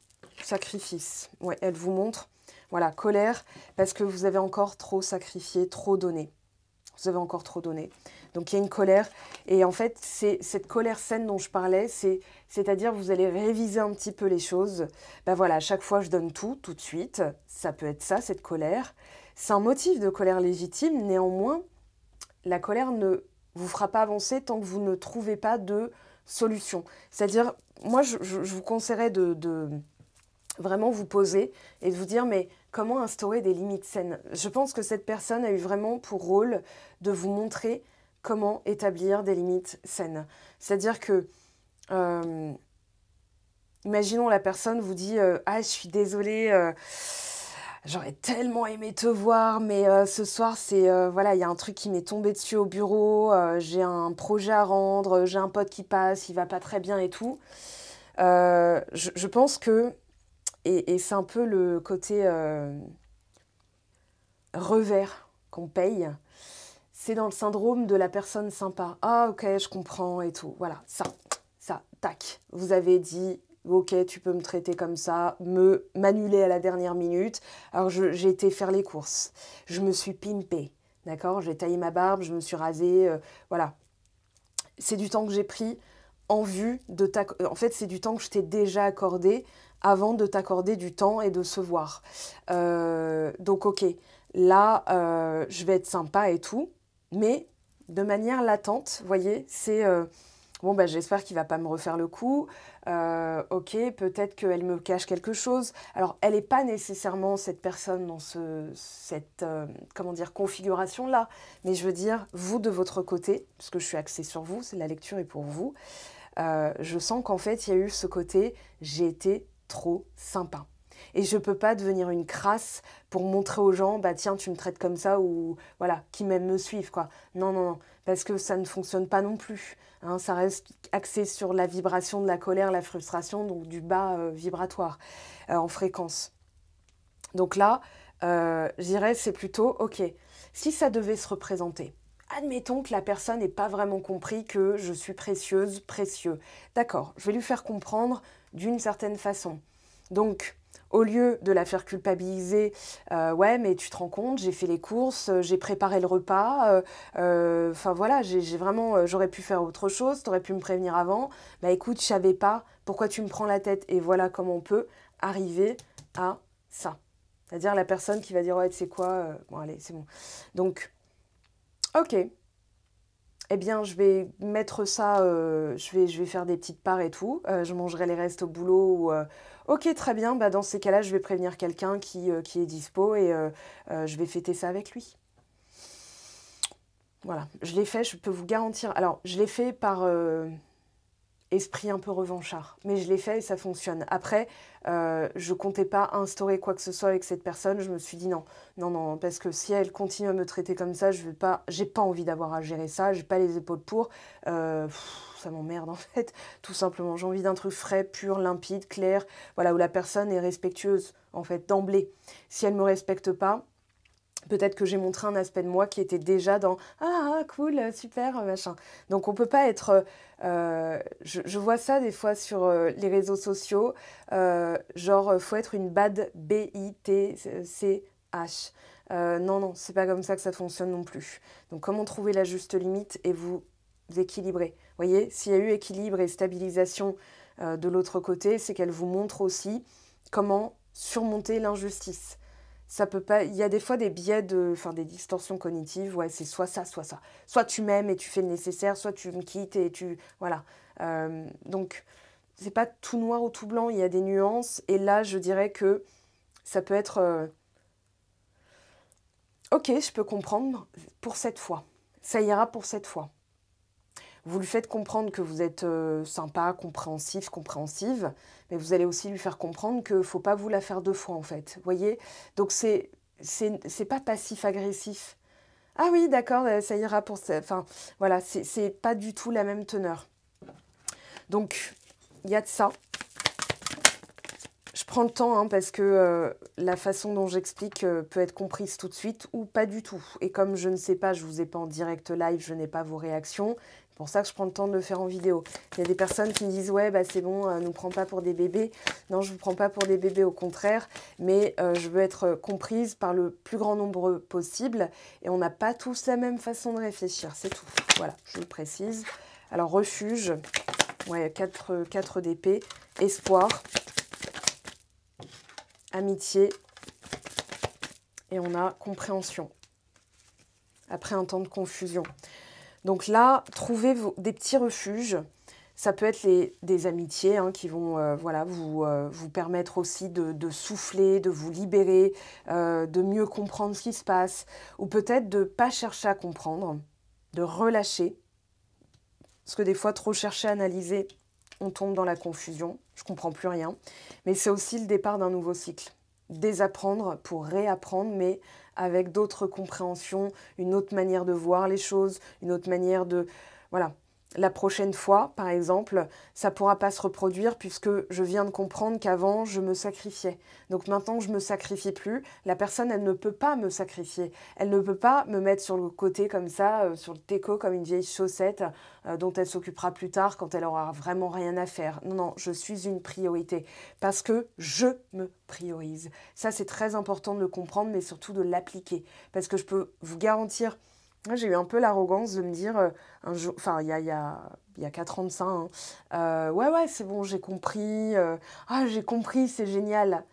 sacrifice. Ouais, elle vous montre... Voilà, colère, parce que vous avez encore trop sacrifié, trop donné. Vous avez encore trop donné. Donc, il y a une colère. Et en fait, c'est cette colère saine dont je parlais, c'est-à-dire vous allez réviser un petit peu les choses. Ben voilà, à chaque fois, je donne tout de suite. Ça peut être ça, cette colère. C'est un motif de colère légitime. Néanmoins, la colère ne vous fera pas avancer tant que vous ne trouvez pas de solution. C'est-à-dire, moi, je vous conseillerais de vraiment vous poser et de vous dire, mais comment instaurer des limites saines? Je pense que cette personne a eu vraiment pour rôle de vous montrer comment établir des limites saines. C'est-à-dire que, imaginons la personne vous dit, ah, je suis désolée, j'aurais tellement aimé te voir, mais ce soir, voilà, il y a un truc qui m'est tombé dessus au bureau, j'ai un projet à rendre, j'ai un pote qui passe, il va pas très bien et tout. Je pense que et c'est un peu le côté revers qu'on paye. C'est dans le syndrome de la personne sympa. Ah, ok, je comprends et tout. Voilà, ça, tac. Vous avez dit, ok, tu peux me traiter comme ça, m'annuler à la dernière minute. Alors, j'ai été faire les courses. Je me suis pimpée, d'accord? J'ai taillé ma barbe, je me suis rasée, voilà. C'est du temps que j'ai pris en vue de en fait, c'est du temps que je t'ai déjà accordé avant de t'accorder du temps et de se voir. Donc, ok, là, je vais être sympa et tout, mais de manière latente, vous voyez, c'est... bon, bah, j'espère qu'il ne va pas me refaire le coup. Ok, peut-être qu'elle me cache quelque chose. Alors, elle n'est pas nécessairement cette personne dans cette comment dire, configuration-là. Mais je veux dire, vous, de votre côté, parce que je suis axée sur vous, la lecture est pour vous, je sens qu'en fait, il y a eu ce côté, j'ai été trop sympa. Et je ne peux pas devenir une crasse pour montrer aux gens, bah tiens, tu me traites comme ça, ou voilà, qui m'aiment me suivent, quoi. Non, non, non, parce que ça ne fonctionne pas non plus. Hein, ça reste axé sur la vibration de la colère, la frustration, donc du bas vibratoire en fréquence. Donc là, je dirais, c'est plutôt, ok, si ça devait se représenter, admettons que la personne n'ait pas vraiment compris que je suis précieuse, précieux. D'accord, je vais lui faire comprendre d'une certaine façon. Donc, Au lieu de la faire culpabiliser, ouais, mais tu te rends compte, j'ai fait les courses, j'ai préparé le repas, enfin voilà, j'ai vraiment, j'aurais pu faire autre chose, t'aurais pu me prévenir avant. Bah écoute, je savais pas, pourquoi tu me prends la tête? Et voilà comment on peut arriver à ça. C'est-à-dire la personne qui va dire, ouais, tu sais quoi, bon allez, c'est bon. Donc, ok, eh bien, je vais mettre ça, je vais faire des petites parts et tout. Je mangerai les restes au boulot. Ou, ok, très bien. Bah, dans ces cas-là, je vais prévenir quelqu'un qui est dispo et je vais fêter ça avec lui. Voilà, je l'ai fait, je peux vous garantir. Alors, je l'ai fait par esprit un peu revanchard, mais je l'ai fait et ça fonctionne. Après, je comptais pas instaurer quoi que ce soit avec cette personne. Je me suis dit non, non, non, parce que si elle continue à me traiter comme ça, j'ai pas envie d'avoir à gérer ça. J'ai pas les épaules pour. Ça m'emmerde en fait, tout simplement. J'ai envie d'un truc frais, pur, limpide, clair. Voilà, où la personne est respectueuse en fait d'emblée. Si elle me respecte pas. Peut-être que j'ai montré un aspect de moi qui était déjà dans ah cool, super, machin. Donc on peut pas être. Je vois ça des fois sur les réseaux sociaux. Genre, faut être une bad B-I-T-C-H. Non, non, c'est pas comme ça que ça fonctionne non plus. Donc comment trouver la juste limite et vous équilibrer. Vous voyez, s'il y a eu équilibre et stabilisation de l'autre côté, c'est qu'elle vous montre aussi comment surmonter l'injustice. Ça peut pas. Il y a des fois des biais enfin des distorsions cognitives. Ouais, c'est soit ça, soit ça. Soit tu m'aimes et tu fais le nécessaire, soit tu me quittes et tu voilà. Donc c'est pas tout noir ou tout blanc. Il y a des nuances. Et là, je dirais que ça peut être ok. Je peux comprendre pour cette fois. Ça ira pour cette fois. Vous lui faites comprendre que vous êtes sympa, compréhensif, compréhensive, mais vous allez aussi lui faire comprendre qu'il ne faut pas vous la faire deux fois en fait. Vous voyez? Donc c'est pas passif-agressif. Ah oui, d'accord, ça ira pour ça. Enfin, voilà, c'est pas du tout la même teneur. Donc, il y a de ça. Je prends le temps hein, parce que la façon dont j'explique peut être comprise tout de suite ou pas du tout. Et comme je ne sais pas, je ne vous ai pas en direct live, je n'ai pas vos réactions. C'est pour ça que je prends le temps de le faire en vidéo. Il y a des personnes qui me disent « Ouais, bah c'est bon, ne nous prends pas pour des bébés. » Non, je ne vous prends pas pour des bébés, au contraire. Mais je veux être comprise par le plus grand nombre possible. Et on n'a pas tous la même façon de réfléchir, c'est tout. Voilà, je le précise. Alors, refuge, ouais, 4 d'épée, espoir, amitié, et on a compréhension. Après un temps de confusion. Donc là, trouvez des petits refuges. Ça peut être des amitiés hein, qui vont voilà, vous permettre aussi de souffler, de vous libérer, de mieux comprendre ce qui se passe. Ou peut-être de ne pas chercher à comprendre, de relâcher. Parce que des fois, trop chercher à analyser, on tombe dans la confusion. Je ne comprends plus rien. Mais c'est aussi le départ d'un nouveau cycle. Désapprendre pour réapprendre, mais avec d'autres compréhensions, une autre manière de voir les choses, une autre manière de... Voilà. La prochaine fois, par exemple, ça ne pourra pas se reproduire puisque je viens de comprendre qu'avant, je me sacrifiais. Donc maintenant que je ne me sacrifie plus, la personne, elle ne peut pas me sacrifier. Elle ne peut pas me mettre sur le côté comme ça, sur le téco, comme une vieille chaussette dont elle s'occupera plus tard quand elle aura vraiment rien à faire. Non, non, je suis une priorité parce que je me priorise. Ça, c'est très important de le comprendre, mais surtout de l'appliquer. Parce que je peux vous garantir... J'ai eu un peu l'arrogance de me dire, un jour, enfin, il y a 4 ans de ça, hein, ouais, c'est bon, j'ai compris, j'ai compris, c'est génial.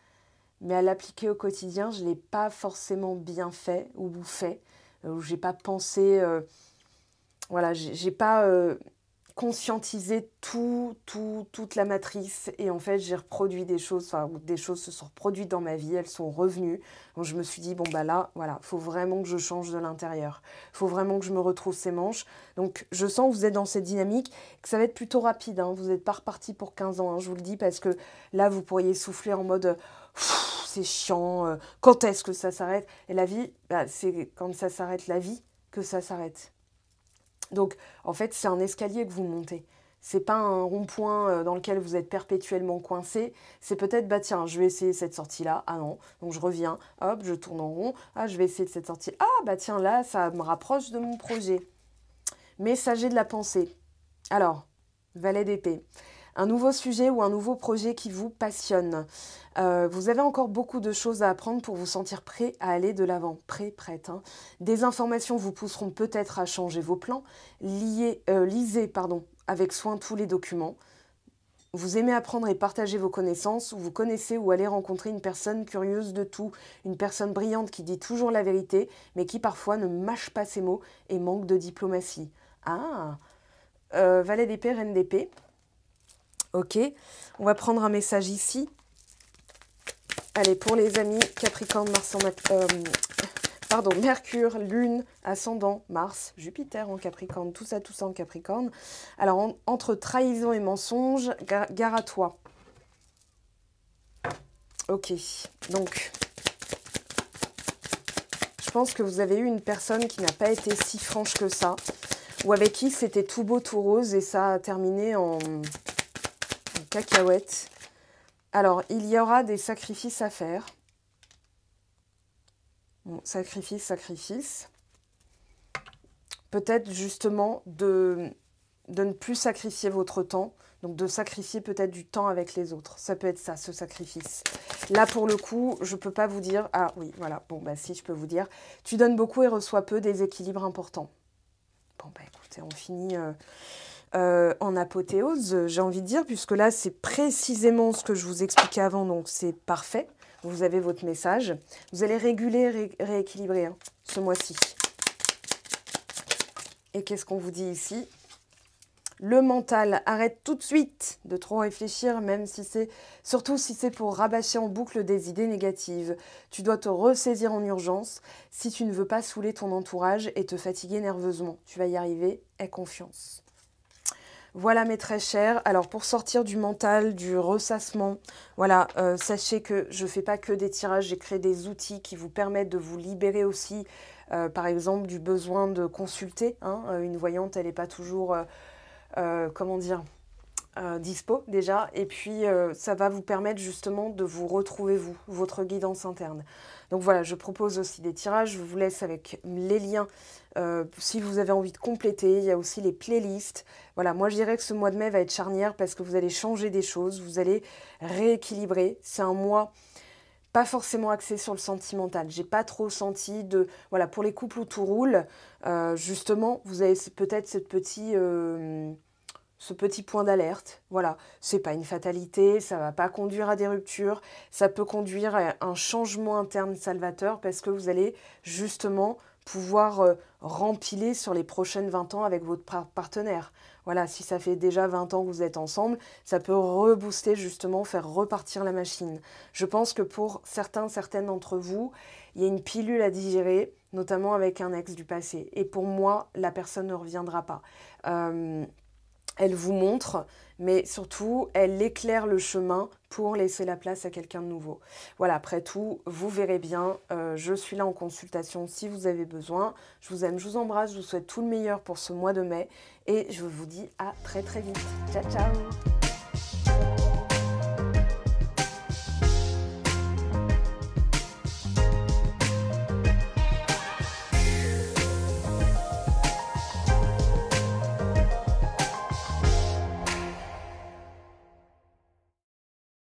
Mais à l'appliquer au quotidien, je ne l'ai pas forcément bien fait, ou fait, ou j'ai pas pensé, voilà, j'ai pas conscientisé toute la matrice. Et en fait, j'ai reproduit des choses, enfin, des choses se sont reproduites dans ma vie, elles sont revenues. Donc, je me suis dit, bon, bah là, voilà, il faut vraiment que je change de l'intérieur. Il faut vraiment que je me retrouve ces manches. Donc, je sens que vous êtes dans cette dynamique, que ça va être plutôt rapide. Hein. Vous n'êtes pas reparti pour 15 ans, hein, je vous le dis, parce que là, vous pourriez souffler en mode... c'est chiant, quand est-ce que ça s'arrête? Et la vie, bah, c'est quand ça s'arrête la vie que ça s'arrête. Donc, en fait, c'est un escalier que vous montez. C'est pas un rond-point dans lequel vous êtes perpétuellement coincé. C'est peut-être, bah tiens, je vais essayer cette sortie-là. Ah non. Donc, je reviens. Hop, je tourne en rond. Ah, je vais essayer de cette sortie. Ah, bah tiens, là, ça me rapproche de mon projet. Messager de la pensée. Alors, valet d'épée. un nouveau sujet ou un nouveau projet qui vous passionne. Vous avez encore beaucoup de choses à apprendre pour vous sentir prêt à aller de l'avant. Prête. Hein. Des informations vous pousseront peut-être à changer vos plans. Lisez avec soin tous les documents. Vous aimez apprendre et partager vos connaissances, ou vous connaissez ou allez rencontrer une personne curieuse de tout, une personne brillante qui dit toujours la vérité, mais qui parfois ne mâche pas ses mots et manque de diplomatie. Ah, Valet d'épée, reine d'épée. Ok, on va prendre un message ici. Allez, pour les amis, Capricorne, Mercure, Lune, Ascendant, Mars, Jupiter en Capricorne, tout ça en Capricorne. Alors, entre trahison et mensonge, gare à toi. Ok, donc, je pense que vous avez eu une personne qui n'a pas été si franche que ça, ou avec qui c'était tout beau, tout rose, et ça a terminé en cacahuète. Alors, il y aura des sacrifices à faire. Bon, sacrifice. Peut-être justement de ne plus sacrifier votre temps, donc de sacrifier peut-être du temps avec les autres. Ça peut être ça, ce sacrifice. Là, pour le coup, je ne peux pas vous dire... Ah oui, voilà, bon, bah si, je peux vous dire. Tu donnes beaucoup et reçois peu, déséquilibre important. Bon, bah écoutez, on finit... en apothéose, j'ai envie de dire, puisque là, c'est précisément ce que je vous expliquais avant, donc c'est parfait. Vous avez votre message. Vous allez réguler, rééquilibrer hein, ce mois-ci. Et qu'est-ce qu'on vous dit ici? Le mental, arrête tout de suite de trop réfléchir, même si surtout si c'est pour rabâcher en boucle des idées négatives. Tu dois te ressaisir en urgence si tu ne veux pas saouler ton entourage et te fatiguer nerveusement. Tu vas y arriver, aie confiance. Voilà mes très chers, alors pour sortir du mental, du ressassement, voilà, sachez que je ne fais pas que des tirages, j'ai créé des outils qui vous permettent de vous libérer aussi, par exemple, du besoin de consulter. Hein, une voyante, elle n'est pas toujours, dispo déjà, et puis ça va vous permettre justement de vous retrouver vous, votre guidance interne. Donc voilà, je propose aussi des tirages, je vous laisse avec les liens si vous avez envie de compléter. Il y a aussi les playlists. Voilà, moi je dirais que ce mois de mai va être charnière parce que vous allez changer des choses, vous allez rééquilibrer. C'est un mois pas forcément axé sur le sentimental. J'ai pas trop senti de... Voilà, pour les couples où tout roule, justement, vous avez peut-être ce petit point d'alerte. Voilà, c'est pas une fatalité, ça va pas conduire à des ruptures, ça peut conduire à un changement interne salvateur parce que vous allez justement pouvoir rempiler sur les prochaines 20 ans avec votre partenaire. Voilà, si ça fait déjà 20 ans que vous êtes ensemble, ça peut rebooster justement, faire repartir la machine. Je pense que pour certaines d'entre vous, il y a une pilule à digérer, notamment avec un ex du passé. Et pour moi, la personne ne reviendra pas. Elle vous montre, mais surtout, elle éclaire le chemin pour laisser la place à quelqu'un de nouveau. Voilà, après tout, vous verrez bien, je suis là en consultation si vous avez besoin. Je vous aime, je vous embrasse, je vous souhaite tout le meilleur pour ce mois de mai et je vous dis à très très vite. Ciao, ciao!